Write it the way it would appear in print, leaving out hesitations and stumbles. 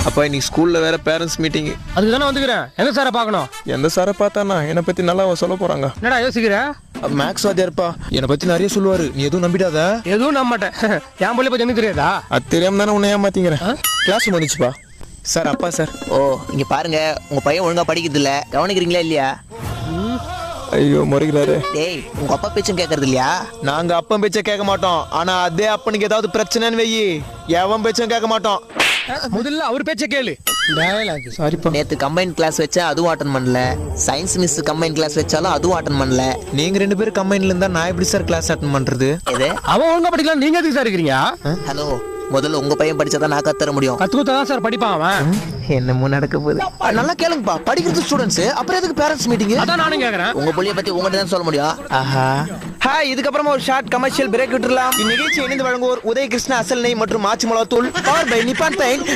அப்பா இன்னைக்கு ஸ்கூல்ல வேற பேரண்ட்ஸ் மீட்டிங். அதுக்கு தானே வந்துக்கிறேன். எந்த சாரை பார்க்கணும்? எந்த சாரை பார்த்தானா என்னை பத்தி நல்லா சொல்ல போறாங்க. என்னடா யோசிக்கிற? மேக்ஸ் வாத்தியார்ப்பா என்னை பத்தி நிறைய சொல்லுவாரு. நீ எதுவும் நம்பிடாத. எதுவும் நம்ப மாட்டேன். என் பிள்ளை பத்தி எனக்கு தெரியாதா? அது தெரியாம தானே உன்னை ஏமாத்திங்கிறேன். கிளாஸ் முடிச்சுப்பா. சார் அப்பா சார். ஓ இங்க பாருங்க, உங்க பையன் ஒழுங்கா படிக்கிறது இல்ல, கவனிக்கிறீங்களா இல்லையா? ஐயோ முறைகிறாரு. டேய் உங்க அப்பா பேச்சும் கேட்கறது இல்லையா? நாங்க அப்பன் பேச்ச கேட்க மாட்டோம். ஆனா அதே அப்பனுக்கு ஏதாவது பிரச்சனைன்னு வெயி எவன் பேச்சும் கேட்க மாட்டோம். முதல்ல அவர் பேச்ச கேளு. சாரிப்பா. நேத்து கம்பைன் கிளாஸ் வச்சா அதுவும் அட்டன் பண்ணல, சயின்ஸ் மிஸ் கம்பைன் கிளாஸ் வச்சாலும் அதுவும் அட்டன் பண்ணல. நீங்க 2 பேரும் கம்பைன்ல இருந்தா நான் எப்படி சார் கிளாஸ் அட்டன் பண்றது? எது? அவன் ஒழுங்கா படிக்கலாம், நீங்க எதுக்கு சார் இருக்கிறீங்க? ஹலோ, முதல்ல உங்க பையன் படிச்சாதான் நான் கத்துற முடியும். கத்துக்கத்தான் சார் படிப்பான் அவன். என்னமோ நடக்க போகுது. நல்லா கேளுங்கப்பா, படிக்கிறது ஸ்டூடெண்ட்ஸ், அப்புறம் எதுக்கு பேரண்ட்ஸ் மீட்டிங்? அதான் நானும் கேக்குறேன். உங்க புள்ளைய பத்தி உங்ககிட்ட தான் சொல்ல முடியும். ஆஹா. ஹாய், இதுக்கப்புறமா ஒரு ஷார்ட் கமர்ஷியல் பிரேக் விட்டுறலாம். இந்நிகழ்ச்சி இணைந்து வழங்குவோர் உதய கிருஷ்ணா அசல் நெய் மற்றும் ஆச்சி மிளகாத்தூள், பவர் பை நிப்பான் பெயிண்ட்.